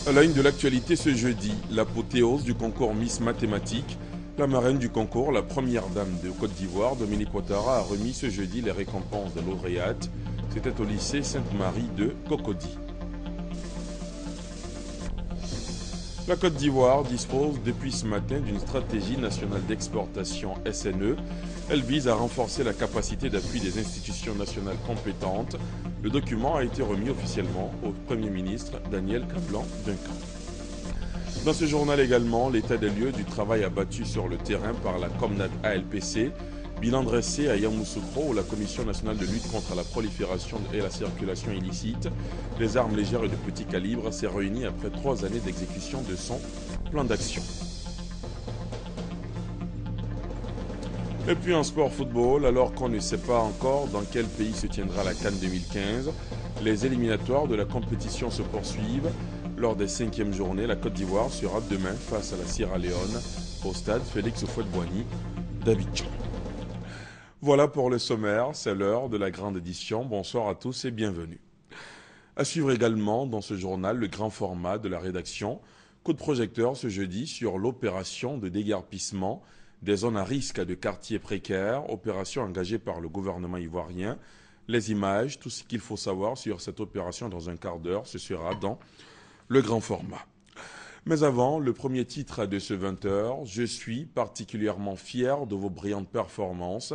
À la une de l'actualité ce jeudi, l'apothéose du concours Miss Mathématiques. La marraine du concours, la première dame de Côte d'Ivoire, Dominique Ouattara, a remis ce jeudi les récompenses de lauréates. C'était au lycée Sainte-Marie de Cocody. La Côte d'Ivoire dispose depuis ce matin d'une stratégie nationale d'exportation SNE. Elle vise à renforcer la capacité d'appui des institutions nationales compétentes. Le document a été remis officiellement au Premier ministre Daniel Kablan-Duncan. Dans ce journal également, l'état des lieux du travail abattu sur le terrain par la Comnat ALPC. Bilan dressé à Yamoussoukro où la Commission nationale de lutte contre la prolifération et la circulation illicite des armes légères et de petit calibre s'est réunie après 3 années d'exécution de son plan d'action. Et puis en sport football, alors qu'on ne sait pas encore dans quel pays se tiendra la CAN 2015, les éliminatoires de la compétition se poursuivent. Lors des 5e journées, la Côte d'Ivoire sera demain face à la Sierra Leone au stade Félix Houphouët-Boigny d'Abidjan. Voilà pour le sommaire, c'est l'heure de la grande édition. Bonsoir à tous et bienvenue. À suivre également dans ce journal le grand format de la rédaction. Coup de projecteur ce jeudi sur l'opération de déguerpissement des zones à risque de quartiers précaires, opération engagée par le gouvernement ivoirien. Les images, tout ce qu'il faut savoir sur cette opération dans un quart d'heure, ce sera dans le grand format. Mais avant, le premier titre de ce 20h, je suis particulièrement fier de vos brillantes performances.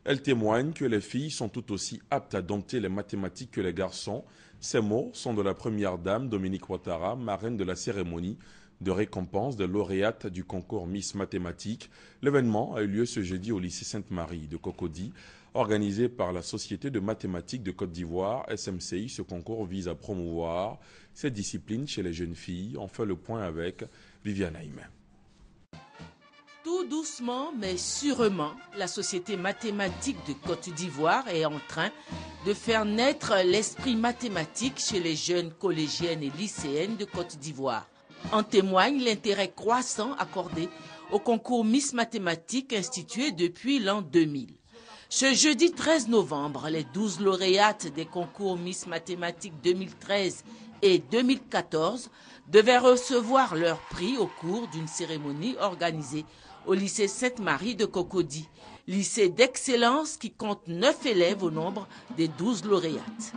Elles témoignent que les filles sont tout aussi aptes à dompter les mathématiques que les garçons. Ces mots sont de la première dame Dominique Ouattara, marraine de la cérémonie de récompense des lauréates du concours Miss Mathématiques. L'événement a eu lieu ce jeudi au lycée Sainte-Marie de Cocody, organisé par la Société de mathématiques de Côte d'Ivoire, SMCI. Ce concours vise à promouvoir cette discipline chez les jeunes filles. On fait le point avec Viviane Aïmé. Tout doucement mais sûrement, la Société mathématique de Côte d'Ivoire est en train de faire naître l'esprit mathématique chez les jeunes collégiennes et lycéennes de Côte d'Ivoire. En témoigne l'intérêt croissant accordé au concours Miss Mathématiques institué depuis l'an 2000. Ce jeudi 13 novembre, les 12 lauréates des concours Miss Mathématiques 2013 et 2014 devaient recevoir leur prix au cours d'une cérémonie organisée au lycée Sainte-Marie de Cocody, lycée d'excellence qui compte 9 élèves au nombre des 12 lauréates.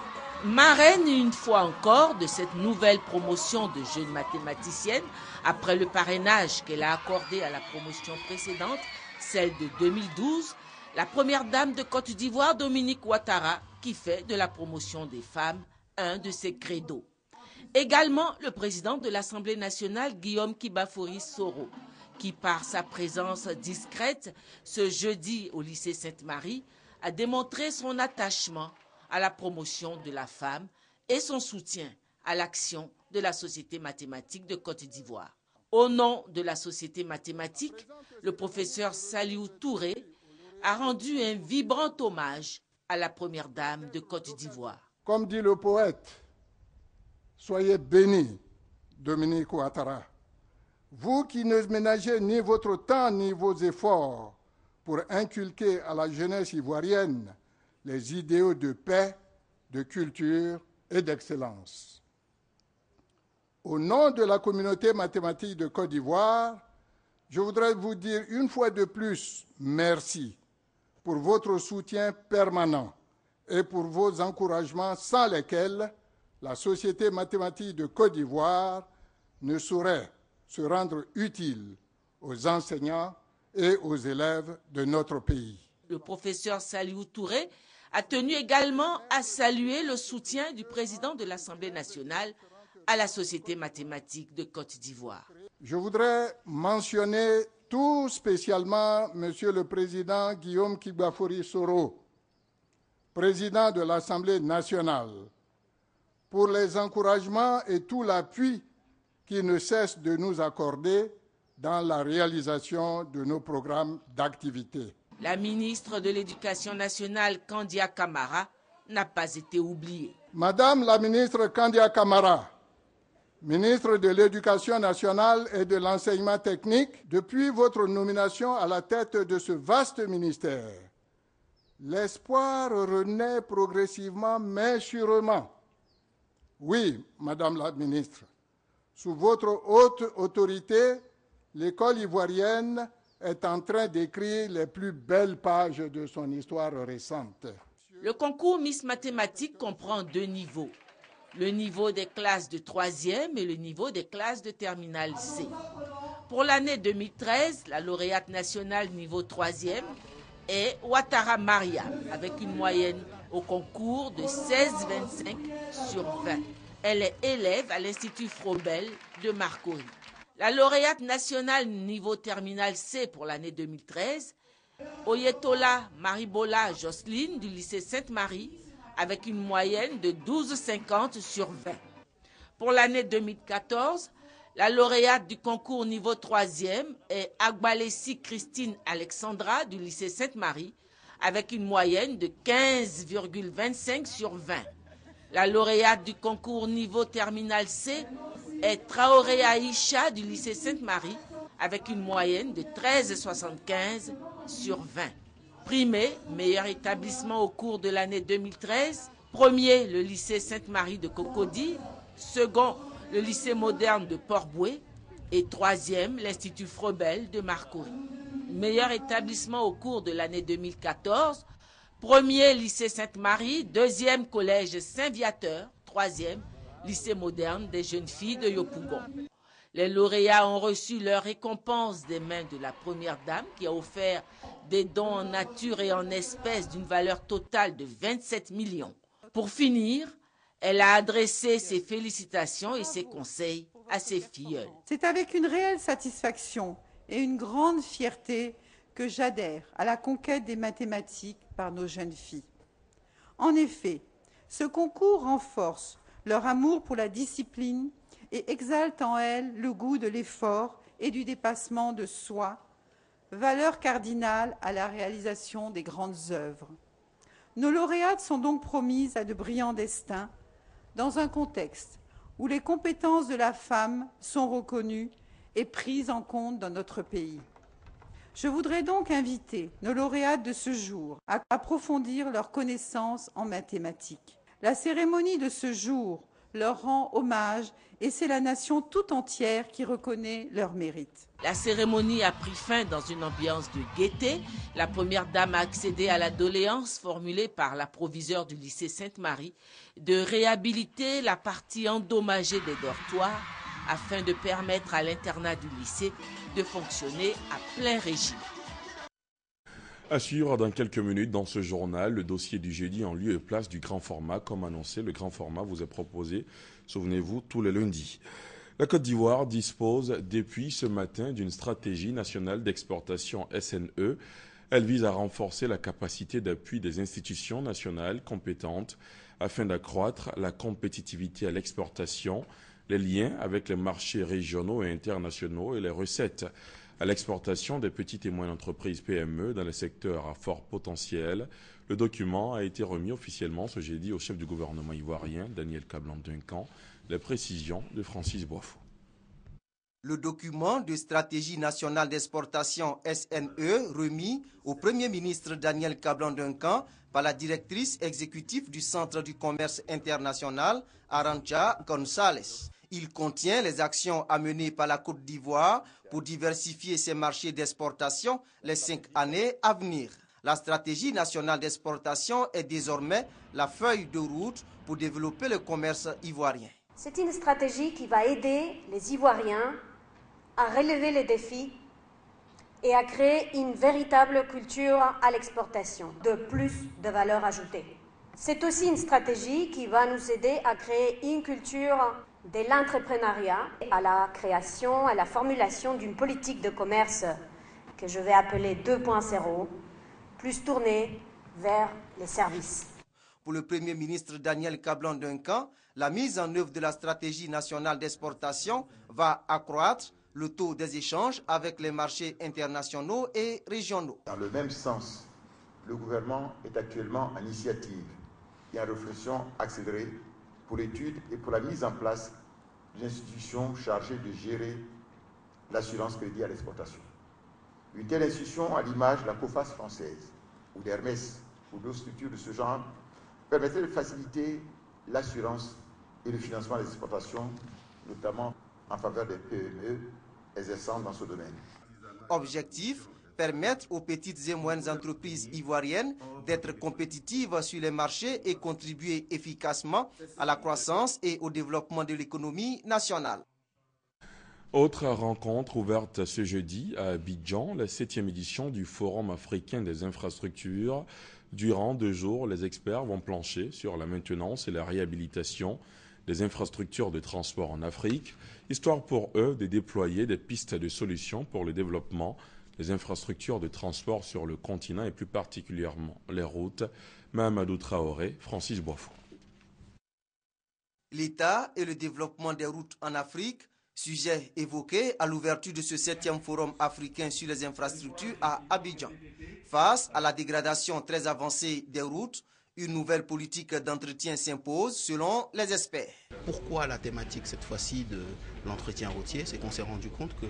Marraine une fois encore de cette nouvelle promotion de jeunes mathématiciennes, après le parrainage qu'elle a accordé à la promotion précédente, celle de 2012, la première dame de Côte d'Ivoire, Dominique Ouattara, qui fait de la promotion des femmes un de ses credos. Également le président de l'Assemblée nationale, Guillaume Kibafori Soro, qui par sa présence discrète ce jeudi au lycée Sainte-Marie a démontré son attachement à la promotion de la femme et son soutien à l'action de la Société mathématique de Côte d'Ivoire. Au nom de la Société mathématique, le professeur Saliou Touré a rendu un vibrant hommage à la première dame de Côte d'Ivoire. Comme dit le poète, soyez bénis, Dominique Ouattara. Vous qui ne ménagez ni votre temps ni vos efforts pour inculquer à la jeunesse ivoirienne les idéaux de paix, de culture et d'excellence. Au nom de la communauté mathématique de Côte d'Ivoire, je voudrais vous dire une fois de plus merci pour votre soutien permanent et pour vos encouragements sans lesquels la Société mathématique de Côte d'Ivoire ne saurait se rendre utile aux enseignants et aux élèves de notre pays. Le professeur Saliou Touré a tenu également à saluer le soutien du président de l'Assemblée nationale à la Société mathématique de Côte d'Ivoire. Je voudrais mentionner tout spécialement Monsieur le Président Guillaume Kibafori Soro, président de l'Assemblée nationale, pour les encouragements et tout l'appui qu'il ne cesse de nous accorder dans la réalisation de nos programmes d'activité. La ministre de l'Éducation nationale, Kandia Camara, n'a pas été oubliée. Madame la ministre Kandia Camara, ministre de l'Éducation nationale et de l'Enseignement technique, depuis votre nomination à la tête de ce vaste ministère, l'espoir renaît progressivement mais sûrement. Oui, Madame la ministre, Sous votre haute autorité, l'école ivoirienne est en train d'écrire les plus belles pages de son histoire récente. Le concours Miss Mathématiques comprend 2 niveaux. Le niveau des classes de 3e et le niveau des classes de terminale C. Pour l'année 2013, la lauréate nationale niveau 3e est Ouattara Maria, avec une moyenne au concours de 16,25 sur 20. Elle est élève à l'Institut Froebel de Marcory. La lauréate nationale niveau terminale C pour l'année 2013, Oyetola Maribola Jocelyne du lycée Sainte-Marie, avec une moyenne de 12,50 sur 20. Pour l'année 2014, la lauréate du concours niveau 3e est Agbalessi Christine Alexandra du lycée Sainte-Marie, avec une moyenne de 15,25 sur 20. La lauréate du concours niveau terminal C est Traoré Aïcha du lycée Sainte-Marie, avec une moyenne de 13,75 sur 20. Primé, meilleur établissement au cours de l'année 2013. Premier, le lycée Sainte-Marie de Cocody. Second, le lycée moderne de Port-Bouët. Et troisième, l'Institut Froebel de Marcory. Meilleur établissement au cours de l'année 2014. Premier, lycée Sainte-Marie. Deuxième, collège Saint-Viateur. Troisième, lycée moderne des jeunes filles de Yopougon. Les lauréats ont reçu leur récompense des mains de la première dame qui a offert des dons en nature et en espèces d'une valeur totale de 27 millions. Pour finir, elle a adressé ses félicitations et ses conseils à ses filleuls. C'est avec une réelle satisfaction et une grande fierté que j'adhère à la conquête des mathématiques par nos jeunes filles. En effet, ce concours renforce leur amour pour la discipline et exalte en elles le goût de l'effort et du dépassement de soi, valeur cardinale à la réalisation des grandes œuvres. Nos lauréates sont donc promises à de brillants destins dans un contexte où les compétences de la femme sont reconnues et prises en compte dans notre pays. Je voudrais donc inviter nos lauréates de ce jour à approfondir leurs connaissances en mathématiques. La cérémonie de ce jour leur rend hommage et c'est la nation tout entière qui reconnaît leur mérite. La cérémonie a pris fin dans une ambiance de gaieté. La première dame a accédé à la doléance formulée par la proviseure du lycée Sainte-Marie de réhabiliter la partie endommagée des dortoirs afin de permettre à l'internat du lycée de fonctionner à plein régime. À suivre dans quelques minutes dans ce journal, le dossier du jeudi en lieu et place du grand format. Comme annoncé, le grand format vous est proposé, souvenez-vous, tous les lundis. La Côte d'Ivoire dispose depuis ce matin d'une stratégie nationale d'exportation SNE. Elle vise à renforcer la capacité d'appui des institutions nationales compétentes afin d'accroître la compétitivité à l'exportation, les liens avec les marchés régionaux et internationaux et les recettes à l'exportation des petites et moyennes entreprises PME dans les secteurs à fort potentiel. Le document a été remis officiellement ce jeudi au chef du gouvernement ivoirien, Daniel Kablan-Duncan. Les précisions de Francis Boifou. Le document de stratégie nationale d'exportation SNE remis au Premier ministre Daniel Kablan-Duncan par la directrice exécutive du Centre du commerce international, Arantxa González. Il contient les actions à mener par la Côte d'Ivoire pour diversifier ses marchés d'exportation les 5 années à venir. La stratégie nationale d'exportation est désormais la feuille de route pour développer le commerce ivoirien. C'est une stratégie qui va aider les Ivoiriens à relever les défis et à créer une véritable culture à l'exportation, de plus de valeur ajoutée. C'est aussi une stratégie qui va nous aider à créer une culture de l'entrepreneuriat, à la création, à la formulation d'une politique de commerce que je vais appeler 2.0, plus tournée vers les services. Pour le Premier ministre Daniel Kablan-Duncan, la mise en œuvre de la stratégie nationale d'exportation va accroître le taux des échanges avec les marchés internationaux et régionaux. Dans le même sens, le gouvernement est actuellement en initiative et en réflexion accélérée pour l'étude et pour la mise en place d'une institution chargée de gérer l'assurance crédit à l'exportation. Une telle institution, à l'image de la COFAS française ou d'Hermès ou d'autres structures de ce genre, permettrait de faciliter l'assurance et le financement des exportations, notamment en faveur des PME exerçant dans ce domaine. Objectif, permettre aux petites et moyennes entreprises ivoiriennes d'être compétitives sur les marchés et contribuer efficacement à la croissance et au développement de l'économie nationale. Autre rencontre ouverte ce jeudi à Abidjan, la 7e édition du Forum africain des infrastructures. Durant 2 jours, les experts vont plancher sur la maintenance et la réhabilitation des infrastructures de transport en Afrique, histoire pour eux de déployer des pistes de solutions pour le développement des infrastructures de transport sur le continent et plus particulièrement les routes. Mahamadou Traoré, Francis Boifou. L'État et le développement des routes en Afrique, sujet évoqué à l'ouverture de ce 7e Forum africain sur les infrastructures à Abidjan. Face à la dégradation très avancée des routes, une nouvelle politique d'entretien s'impose selon les experts. Pourquoi la thématique cette fois-ci de l'entretien routier? C'est qu'on s'est rendu compte que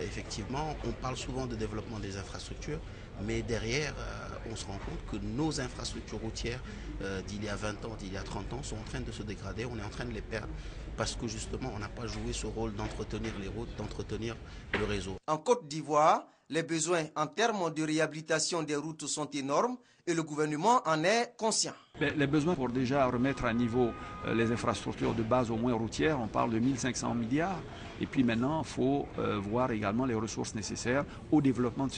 effectivement, on parle souvent de développement des infrastructures, mais derrière, on se rend compte que nos infrastructures routières d'il y a 20 ans, d'il y a 30 ans, sont en train de se dégrader, on est en train de les perdre, parce que justement, on n'a pas joué ce rôle d'entretenir les routes, d'entretenir le réseau. En Côte d'Ivoire, les besoins en termes de réhabilitation des routes sont énormes et le gouvernement en est conscient. Les besoins pour déjà remettre à niveau les infrastructures de base au moins routières, on parle de 1500 milliards. Et puis maintenant, il faut voir également les ressources nécessaires au développement de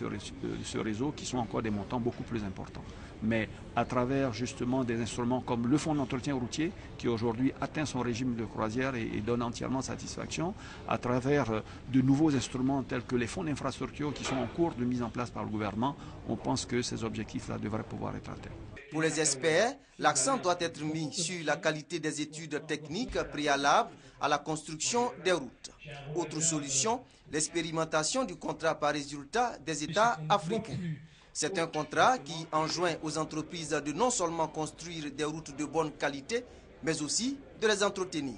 ce réseau qui sont encore des montants beaucoup plus importants. Mais à travers justement des instruments comme le fonds d'entretien routier qui aujourd'hui atteint son régime de croisière et donne entièrement satisfaction, à travers de nouveaux instruments tels que les fonds d'infrastructure qui sont en cours de mise en place par le gouvernement, on pense que ces objectifs-là devraient pouvoir être atteints. Pour les experts, l'accent doit être mis sur la qualité des études techniques préalables à la construction des routes. Autre solution, l'expérimentation du contrat par résultat des États africains. C'est un contrat qui enjoint aux entreprises de non seulement construire des routes de bonne qualité, mais aussi de les entretenir.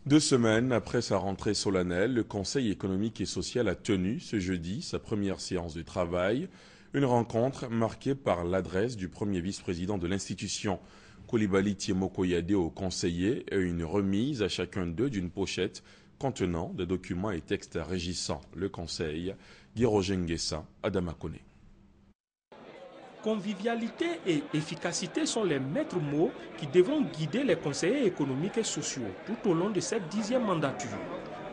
2 semaines après sa rentrée solennelle, le Conseil économique et social a tenu ce jeudi sa première séance de travail. Une rencontre marquée par l'adresse du premier vice-président de l'institution, Coulibaly Tiemoko-Yadé, aux conseillers et une remise à chacun d'eux d'une pochette contenant des documents et textes régissant le Conseil. Guy-Roger Nguessa, Adama Koné. Convivialité et efficacité sont les maîtres mots qui devront guider les conseillers économiques et sociaux tout au long de cette 10e mandature.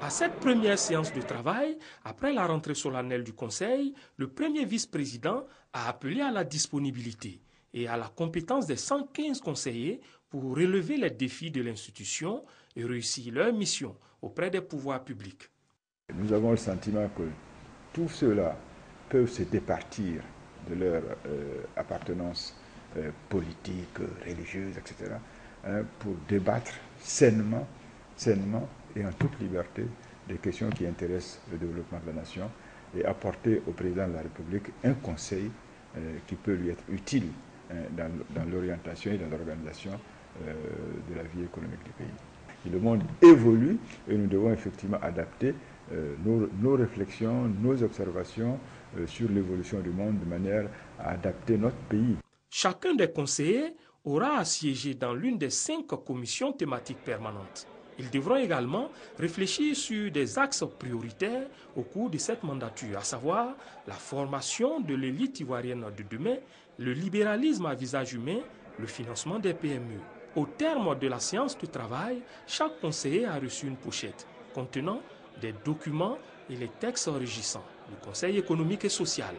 À cette première séance de travail, après la rentrée solennelle du Conseil, le premier vice-président a appelé à la disponibilité et à la compétence des 115 conseillers pour relever les défis de l'institution et réussir leur mission auprès des pouvoirs publics. Nous avons le sentiment que tous ceux-là peuvent se départir de leur appartenance politique, religieuse, etc., pour débattre sainement et en toute liberté des questions qui intéressent le développement de la nation et apporter au président de la République un conseil qui peut lui être utile dans l'orientation et dans l'organisation de la vie économique du pays. Et le monde évolue et nous devons effectivement adapter nos réflexions, nos observations sur l'évolution du monde de manière à adapter notre pays. Chacun des conseillers aura à siéger dans l'une des 5 commissions thématiques permanentes. Ils devront également réfléchir sur des axes prioritaires au cours de cette mandature, à savoir la formation de l'élite ivoirienne de demain, le libéralisme à visage humain, le financement des PME. Au terme de la séance de travail, chaque conseiller a reçu une pochette contenant des documents et les textes régissant le Conseil économique et social.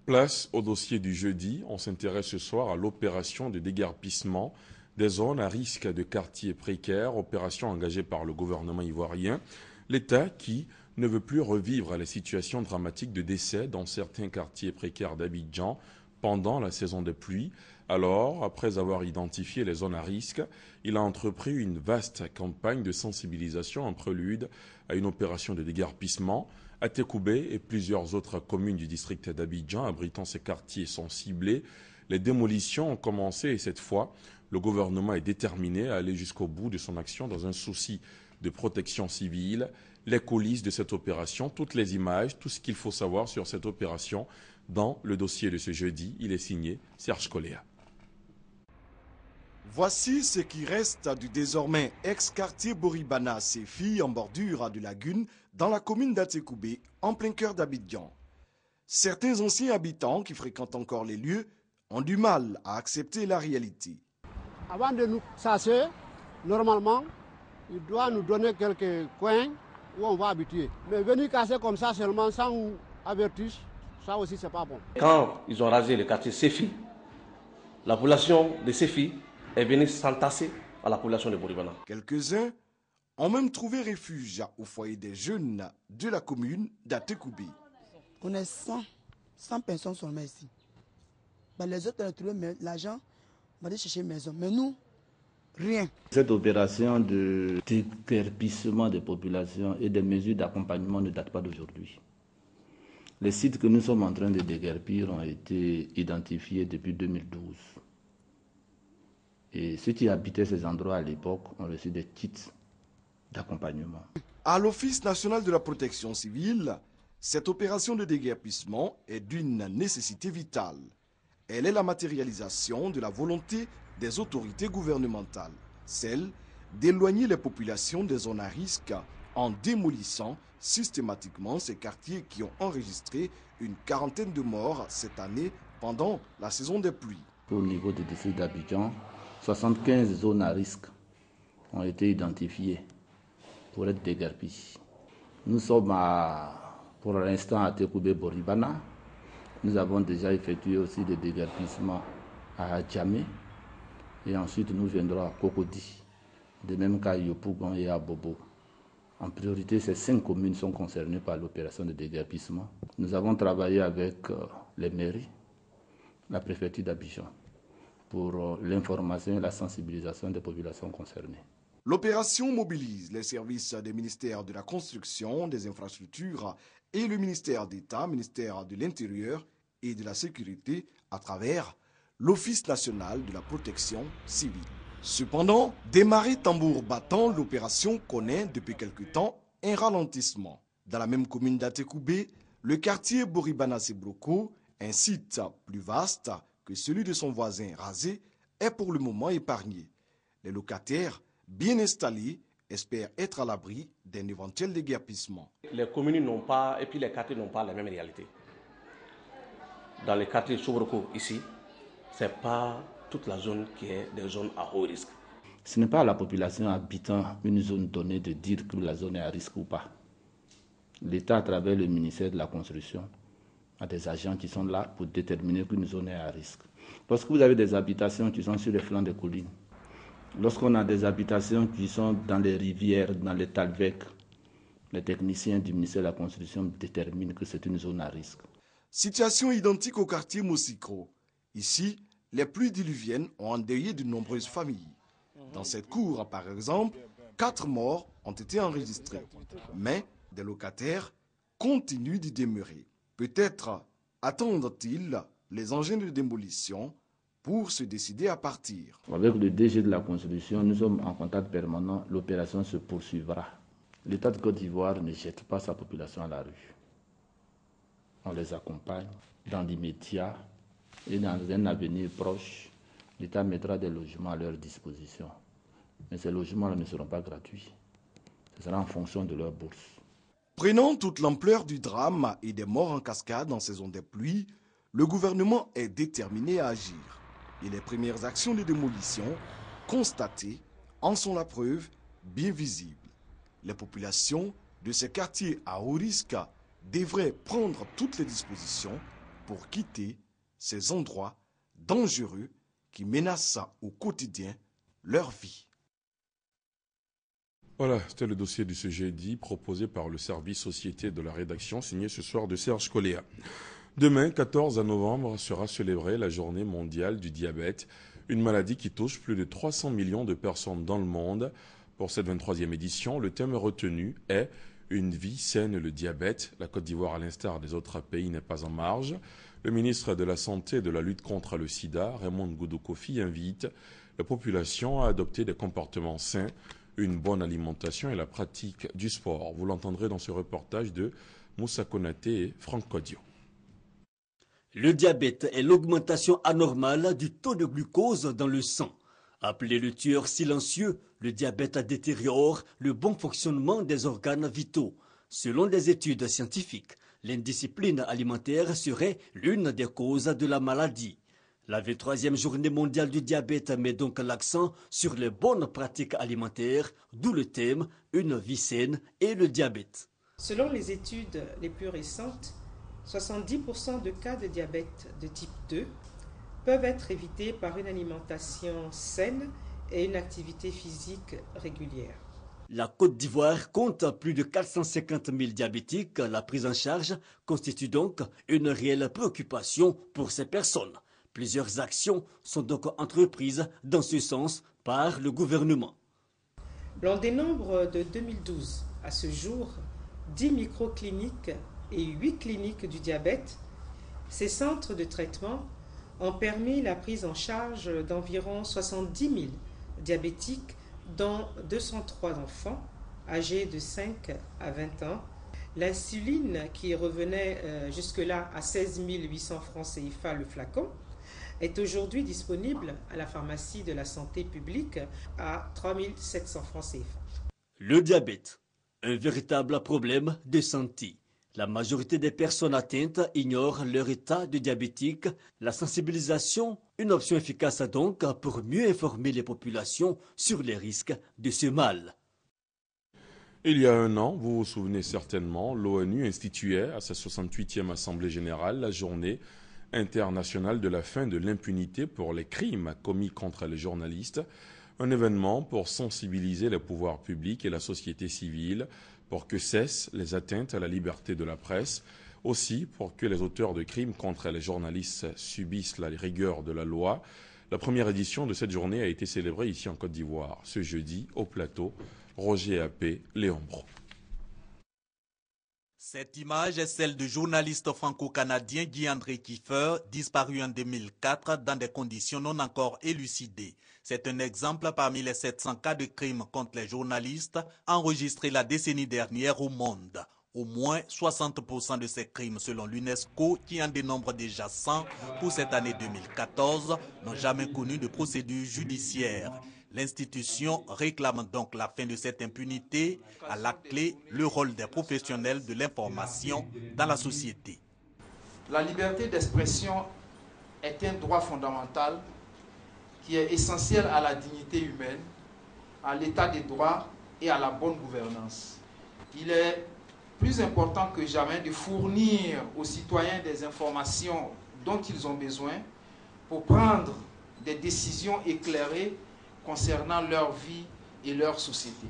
Place au dossier du jeudi. On s'intéresse ce soir à l'opération de déguerpissement des zones à risque de quartiers précaires, opération engagée par le gouvernement ivoirien. L'État qui ne veut plus revivre les situations dramatiques de décès dans certains quartiers précaires d'Abidjan pendant la saison des pluies. Alors, après avoir identifié les zones à risque, il a entrepris une vaste campagne de sensibilisation en prélude à une opération de déguerpissement. Atekoubé et plusieurs autres communes du district d'Abidjan abritant ces quartiers sont ciblés. Les démolitions ont commencé et cette fois, le gouvernement est déterminé à aller jusqu'au bout de son action dans un souci de protection civile. les coulisses de cette opération, toutes les images, tout ce qu'il faut savoir sur cette opération dans le dossier de ce jeudi. Il est signé Serge Coléa. Voici ce qui reste du désormais ex-quartier Boribana Séfi en bordure de lagune dans la commune d'Atekoubé, en plein cœur d'Abidjan. Certains anciens habitants qui fréquentent encore les lieux ont du mal à accepter la réalité. Avant de nous chasser, normalement, il doit nous donner quelques coins où on va habiter. Mais venir casser comme ça seulement sans avertir, ça aussi c'est pas bon. Quand ils ont rasé le quartier Séfi, la population de Séfi est venue s'entasser à la population de Boribana. Quelques-uns ont même trouvé refuge au foyer des jeunes de la commune d'Atekoubé. On est 100 personnes seulement ici. Les autres ont trouvé l'argent, on va aller chercher une maison. Mais nous, rien. Cette opération de déguerpissement des populations et des mesures d'accompagnement ne date pas d'aujourd'hui. Les sites que nous sommes en train de déguerpir ont été identifiés depuis 2012. Et ceux qui habitaient ces endroits à l'époque ont reçu des titres d'accompagnement. À l'Office national de la protection civile, cette opération de déguerpissement est d'une nécessité vitale. Elle est la matérialisation de la volonté des autorités gouvernementales, celle d'éloigner les populations des zones à risque en démolissant systématiquement ces quartiers qui ont enregistré une quarantaine de morts cette année pendant la saison des pluies. Au niveau du district d'Abidjan, 75 zones à risque ont été identifiées pour être déguerpies. Nous sommes pour l'instant à Atekoubé Boribana. Nous avons déjà effectué aussi des déguerpissements à Djamé. Et ensuite, nous viendrons à Cocody, de même qu'à Yopougon et à Bobo. En priorité, ces 5 communes sont concernées par l'opération de déguerpissement. Nous avons travaillé avec les mairies, la préfecture d'Abidjan, pour l'information et la sensibilisation des populations concernées. L'opération mobilise les services des ministères de la Construction, des Infrastructures et le ministère d'État, ministère de l'Intérieur et de la Sécurité à travers l'Office national de la protection civile. Cependant, démarrée tambour battant, l'opération connaît depuis quelque temps un ralentissement. Dans la même commune d'Atekoubé, le quartier Boribana-Sebroko, un site plus vaste que celui de son voisin rasé, est pour le moment épargné. Les locataires bien installés espèrent être à l'abri d'un éventuel déguerpissement. Les communes n'ont pas, et puis les quartiers n'ont pas la même réalité. Dans les quartiers Sobroko, ici, ce n'est pas toute la zone qui est des zones à haut risque. Ce n'est pas à la population habitant une zone donnée de dire que la zone est à risque ou pas. L'État, à travers le ministère de la Construction, a des agents qui sont là pour déterminer qu'une zone est à risque. Parce que vous avez des habitations qui sont sur les flancs des collines. Lorsqu'on a des habitations qui sont dans les rivières, dans les talvecs, les techniciens du ministère de la Construction déterminent que c'est une zone à risque. Situation identique au quartier Mosikro. Ici, les pluies diluviennes ont endeuillé de nombreuses familles. Dans cette cour, par exemple, 4 morts ont été enregistrés. Mais des locataires continuent d'y demeurer. Peut-être attendent-ils les engins de démolition pour se décider à partir. Avec le DG de la Construction, nous sommes en contact permanent. L'opération se poursuivra. L'État de Côte d'Ivoire ne jette pas sa population à la rue. On les accompagne dans l'immédiat et dans un avenir proche. L'État mettra des logements à leur disposition. Mais ces logements ne seront pas gratuits. Ce sera en fonction de leur bourse. Prenant toute l'ampleur du drame et des morts en cascade en saison des pluies, le gouvernement est déterminé à agir. Et les premières actions de démolition constatées en sont la preuve bien visible. Les populations de ces quartiers à haut risque devraient prendre toutes les dispositions pour quitter ces endroits dangereux qui menacent au quotidien leur vie. Voilà, c'était le dossier de ce jeudi proposé par le service société de la rédaction, signé ce soir de Serge Coléa. Demain, 14 novembre, sera célébrée la journée mondiale du diabète, une maladie qui touche plus de 300 millions de personnes dans le monde. Pour cette 23e édition, le thème retenu est « Une vie saine le diabète ». La Côte d'Ivoire, à l'instar des autres pays, n'est pas en marge. Le ministre de la Santé et de la lutte contre le sida, Raymond Goudou Kofi, invite la population à adopter des comportements sains une bonne alimentation et la pratique du sport. Vous l'entendrez dans ce reportage de Moussa Konaté et Franck Kodio. Le diabète est l'augmentation anormale du taux de glucose dans le sang. Appelé le tueur silencieux, le diabète détériore le bon fonctionnement des organes vitaux. Selon des études scientifiques, l'indiscipline alimentaire serait l'une des causes de la maladie. La 23e journée mondiale du diabète met donc l'accent sur les bonnes pratiques alimentaires, d'où le thème « Une vie saine et le diabète ». Selon les études les plus récentes, 70% de cas de diabète de type 2 peuvent être évités par une alimentation saine et une activité physique régulière. La Côte d'Ivoire compte plus de 450 000 diabétiques. La prise en charge constitue donc une réelle préoccupation pour ces personnes. Plusieurs actions sont donc entreprises dans ce sens par le gouvernement. L'on dénombre de 2012 à ce jour 10 microcliniques et 8 cliniques du diabète. Ces centres de traitement ont permis la prise en charge d'environ 70 000 diabétiques, dont 203 enfants âgés de 5 à 20 ans. L'insuline, qui revenait jusque-là à 16 800 francs CFA le flacon, est aujourd'hui disponible à la pharmacie de la santé publique à 3 700 francs CFA. Le diabète, un véritable problème de santé. La majorité des personnes atteintes ignorent leur état de diabétique. La sensibilisation, une option efficace donc pour mieux informer les populations sur les risques de ce mal. Il y a un an, vous vous souvenez certainement, l'ONU instituait à sa 68e Assemblée générale la journée internationale de la fin de l'impunité pour les crimes commis contre les journalistes. Un événement pour sensibiliser les pouvoirs publics et la société civile pour que cessent les atteintes à la liberté de la presse, aussi pour que les auteurs de crimes contre les journalistes subissent la rigueur de la loi. La première édition de cette journée a été célébrée ici en Côte d'Ivoire, ce jeudi, au plateau. Roger Appé, Léon Bro. Cette image est celle du journaliste franco-canadien Guy-André Kiefer, disparu en 2004 dans des conditions non encore élucidées. C'est un exemple parmi les 700 cas de crimes contre les journalistes enregistrés la décennie dernière au monde. Au moins 60% de ces crimes, selon l'UNESCO, qui en dénombre déjà 100 pour cette année 2014, n'ont jamais connu de procédure judiciaire. L'institution réclame donc la fin de cette impunité, à la clé le rôle des professionnels de l'information dans la société. La liberté d'expression est un droit fondamental qui est essentiel à la dignité humaine, à l'état des droits et à la bonne gouvernance. Il est plus important que jamais de fournir aux citoyens des informations dont ils ont besoin pour prendre des décisions éclairées concernant leur vie et leur société.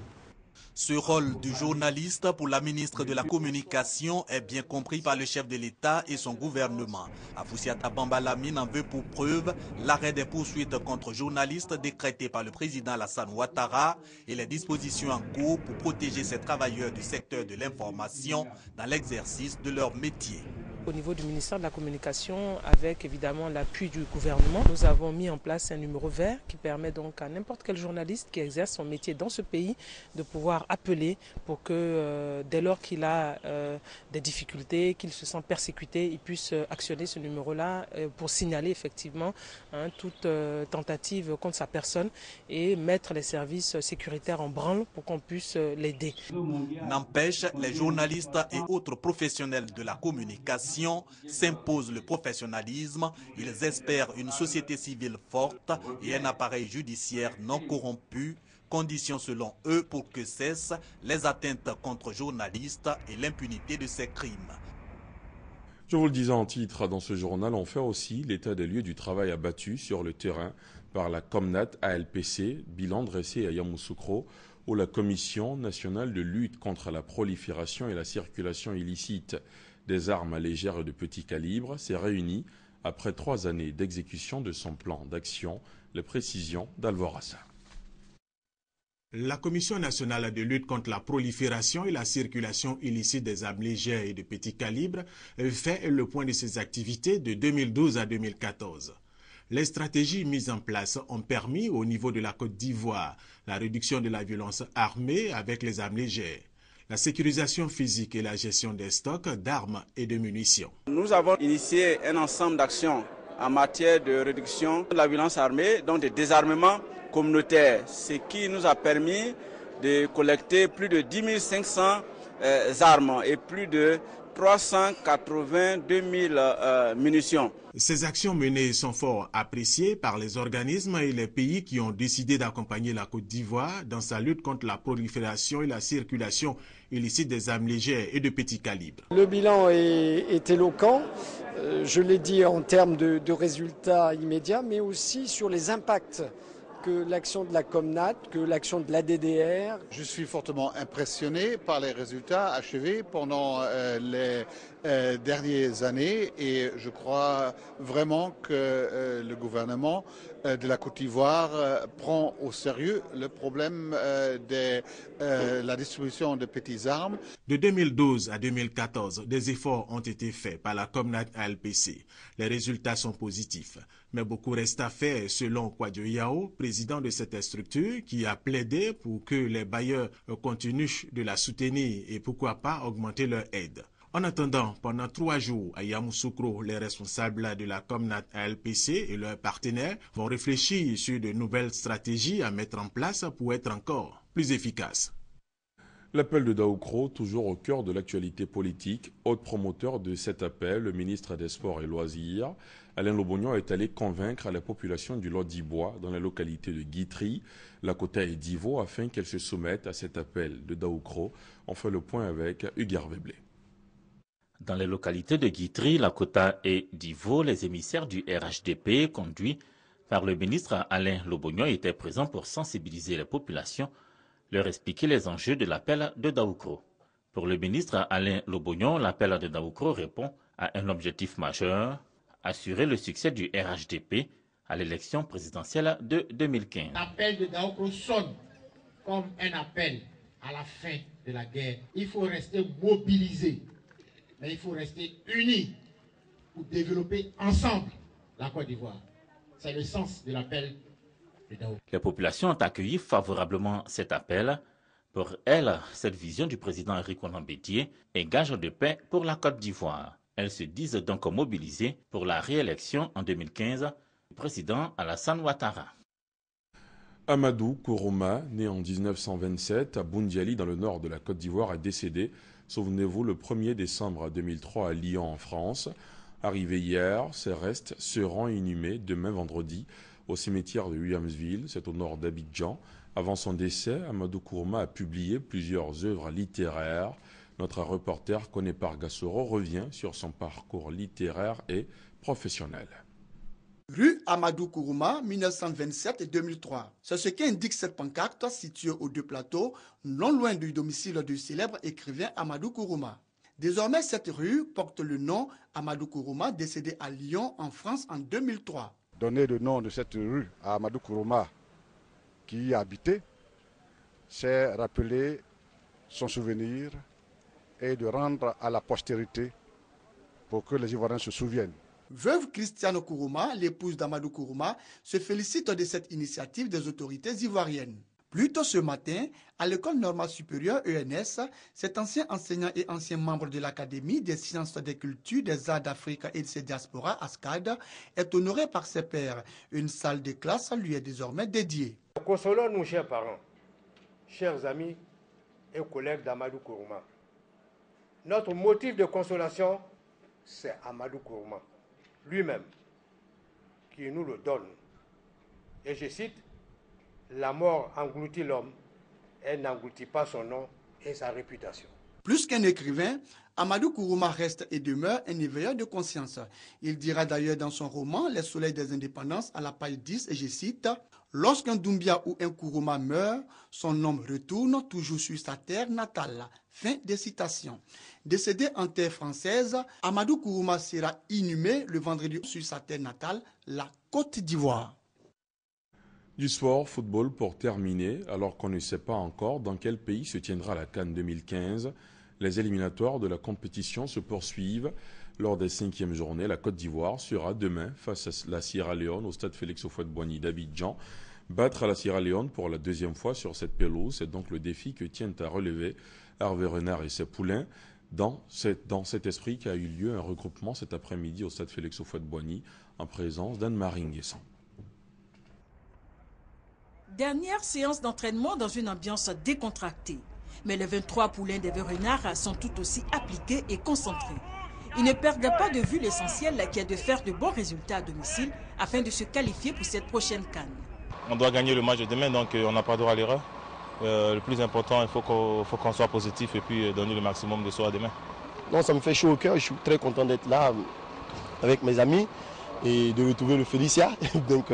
Ce rôle du journaliste pour la ministre de la Communication est bien compris par le chef de l'État et son gouvernement. Afoussiata Bambalamine en veut pour preuve l'arrêt des poursuites contre journalistes décrétées par le président Alassane Ouattara et les dispositions en cours pour protéger ces travailleurs du secteur de l'information dans l'exercice de leur métier. Au niveau du ministère de la Communication, avec évidemment l'appui du gouvernement, nous avons mis en place un numéro vert qui permet donc à n'importe quel journaliste qui exerce son métier dans ce pays de pouvoir appeler pour que dès lors qu'il a des difficultés, qu'il se sent persécuté, il puisse actionner ce numéro-là pour signaler effectivement toute tentative contre sa personne et mettre les services sécuritaires en branle pour qu'on puisse l'aider. N'empêche, les journalistes et autres professionnels de la communication s'imposent le professionnalisme. Ils espèrent une société civile forte et un appareil judiciaire non corrompu, condition selon eux pour que cessent les atteintes contre journalistes et l'impunité de ces crimes. Je vous le disais en titre dans ce journal, on fait aussi l'état des lieux du travail abattu sur le terrain par la Comnat ALPC, bilan dressé à Yamoussoukro, où la Commission nationale de lutte contre la prolifération et la circulation illicite des armes légères et de petit calibre s'est réunie après 3 années d'exécution de son plan d'action. Les précisions d'Alvorassa. La Commission nationale de lutte contre la prolifération et la circulation illicite des armes légères et de petit calibre fait le point de ses activités de 2012 à 2014. Les stratégies mises en place ont permis au niveau de la Côte d'Ivoire la réduction de la violence armée avec les armes légères, la sécurisation physique et la gestion des stocks d'armes et de munitions. Nous avons initié un ensemble d'actions en matière de réduction de la violence armée, donc de désarmement communautaire, ce qui nous a permis de collecter plus de 10 500 armes et plus de 382 000 munitions. Ces actions menées sont fort appréciées par les organismes et les pays qui ont décidé d'accompagner la Côte d'Ivoire dans sa lutte contre la prolifération et la circulation illicite des armes légères et de petits calibres. Le bilan est éloquent, je l'ai dit en termes de résultats immédiats, mais aussi sur les impacts que l'action de la Comnat, que l'action de l'ADDR. Je suis fortement impressionné par les résultats achevés pendant les dernières années et je crois vraiment que le gouvernement de la Côte d'Ivoire prend au sérieux le problème de la distribution de petites armes. De 2012 à 2014, des efforts ont été faits par la Comnat ALPC. Les résultats sont positifs, mais beaucoup reste à faire selon Kwadjo Yao, président de cette structure, qui a plaidé pour que les bailleurs continuent de la soutenir et pourquoi pas augmenter leur aide. En attendant, pendant 3 jours à Yamoussoukro, les responsables de la Comnat ALPC et leurs partenaires vont réfléchir sur de nouvelles stratégies à mettre en place pour être encore plus efficaces. L'appel de Daoukro, toujours au cœur de l'actualité politique. Autre promoteur de cet appel, le ministre des Sports et Loisirs, Alain Lobognon, est allé convaincre la population du Lot-d'Ibois dans la localité de Guitry, Lakota et Divo, afin qu'elle se sommette à cet appel de Daoukro. On fait le point avec Hugues Veblé. Dans les localités de Guitry, Lakota et Divo, les émissaires du RHDP, conduits par le ministre Alain Lobognon, étaient présents pour sensibiliser les populations, leur expliquer les enjeux de l'appel de Daoukro. Pour le ministre Alain Lobognon, l'appel de Daoukro répond à un objectif majeur, assurer le succès du RHDP à l'élection présidentielle de 2015. L'appel de Daoukro sonne comme un appel à la fin de la guerre. Il faut rester mobilisé, mais il faut rester unis pour développer ensemble la Côte d'Ivoire. C'est le sens de l'appel de Daoukro. Les populations ont accueilli favorablement cet appel. Pour elles, cette vision du président Henri Konan Bédié est gage de paix pour la Côte d'Ivoire. Elles se disent donc mobilisées pour la réélection en 2015 du président Alassane Ouattara. Amadou Kourouma, né en 1927 à Boundiali dans le nord de la Côte d'Ivoire, est décédé, souvenez-vous, le 1er décembre 2003 à Lyon en France. Arrivé hier, ses restes seront inhumés demain vendredi au cimetière de Williamsville, c'est au nord d'Abidjan. Avant son décès, Amadou Kourouma a publié plusieurs œuvres littéraires. Notre reporter Koné Pargassoro revient sur son parcours littéraire et professionnel. Rue Amadou Kourouma, 1927 et 2003. C'est ce qu'indique cette pancarte située aux deux plateaux, non loin du domicile du célèbre écrivain Amadou Kourouma. Désormais, cette rue porte le nom Amadou Kourouma, décédé à Lyon, en France, en 2003. Donner le nom de cette rue à Amadou Kourouma, qui y habitait, c'est rappeler son souvenir et de rendre à la postérité pour que les Ivoiriens se souviennent. Veuve Christiane Kourouma, l'épouse d'Amadou Kourouma, se félicite de cette initiative des autorités ivoiriennes. Plus tôt ce matin, à l'école normale supérieure ENS, cet ancien enseignant et ancien membre de l'Académie des sciences, des cultures, des arts d'Afrique et de ses diasporas, ASCAD, est honoré par ses pairs. Une salle de classe lui est désormais dédiée. Consolons-nous, chers parents, chers amis et collègues d'Amadou Kourouma. Notre motif de consolation, c'est Amadou Kourouma lui-même qui nous le donne. Et je cite, « La mort engloutit l'homme, elle n'engloutit pas son nom et sa réputation. » Plus qu'un écrivain, Amadou Kourouma reste et demeure un éveilleur de conscience. Il dira d'ailleurs dans son roman « Les soleils des indépendances » à la page 10, et je cite, « Lorsqu'un Doumbia ou un Kourouma meurt, son homme retourne toujours sur sa terre natale. » Fin de citation. Décédé en terre française, Amadou Kourouma sera inhumé le vendredi sur sa terre natale, la Côte d'Ivoire. Du sport, football pour terminer, alors qu'on ne sait pas encore dans quel pays se tiendra la CAN 2015. Les éliminatoires de la compétition se poursuivent. Lors des 5e journées, la Côte d'Ivoire sera demain face à la Sierra Leone au stade Félix Houphouët-Boigny d'Abidjan. Battre la Sierra Leone pour la 2e fois sur cette pelouse, c'est donc le défi que tiennent à relever Hervé Renard et ses poulains. Dans cet esprit qu'a eu lieu un regroupement cet après-midi au stade Félix Houphouët-Boigny en présence d'Anne-Marie Nguessan. Dernière séance d'entraînement dans une ambiance décontractée. Mais les 23 poulains d'Hervé Renard sont tout aussi appliqués et concentrés. Ils ne perdent pas de vue l'essentiel qui est de faire de bons résultats à domicile afin de se qualifier pour cette prochaine CAN. On doit gagner le match de demain, donc on n'a pas droit à l'erreur. Le plus important, il faut qu'on soit positif et puis donner le maximum de soi demain. Non, ça me fait chaud au cœur, je suis très content d'être là avec mes amis et de retrouver le Félicia. Donc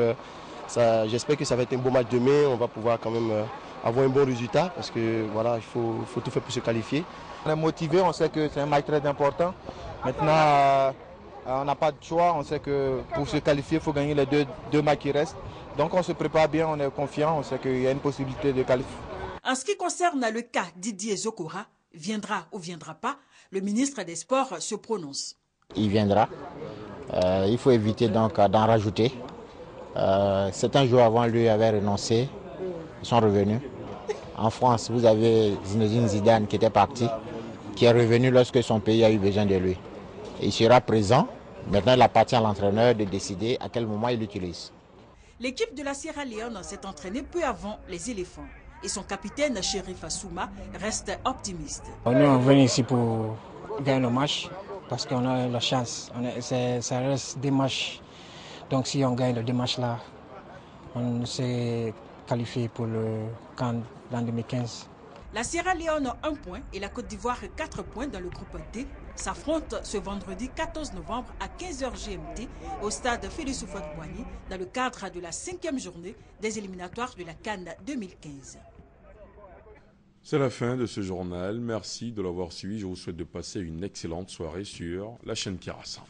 j'espère que ça va être un beau match demain, on va pouvoir quand même avoir un bon résultat parce que voilà, il faut tout faire pour se qualifier. On est motivé, on sait que c'est un match très important. Maintenant, on n'a pas de choix, on sait que pour se qualifier, il faut gagner les deux matchs qui restent. Donc on se prépare bien, on est confiant, on sait qu'il y a une possibilité de qualifier. En ce qui concerne le cas Didier Zokora, viendra ou viendra pas, le ministre des Sports se prononce. Il viendra. Il faut éviter donc d'en rajouter. Certains jours avant lui avaient renoncé, ils sont revenus. En France, vous avez Zinedine Zidane qui était parti, qui est revenu lorsque son pays a eu besoin de lui. Il sera présent. Maintenant, il appartient à l'entraîneur de décider à quel moment il l'utilise. L'équipe de la Sierra Leone s'est entraînée peu avant les éléphants. Et son capitaine, Chérif Assouma, reste optimiste. Nous sommes venus ici pour gagner le match parce qu'on a la chance. Ça reste des matchs. Donc si on gagne les 2 matchs-là, on s'est qualifié pour le CAN en 2015. La Sierra Leone a 1 point et la Côte d'Ivoire 4 points dans le groupe D. S'affrontent ce vendredi 14 novembre à 15h GMT au stade Félix Houphouët-Boigny dans le cadre de la 5e journée des éliminatoires de la CAN 2015. C'est la fin de ce journal. Merci de l'avoir suivi. Je vous souhaite de passer une excellente soirée sur la chaîne qui rassemble.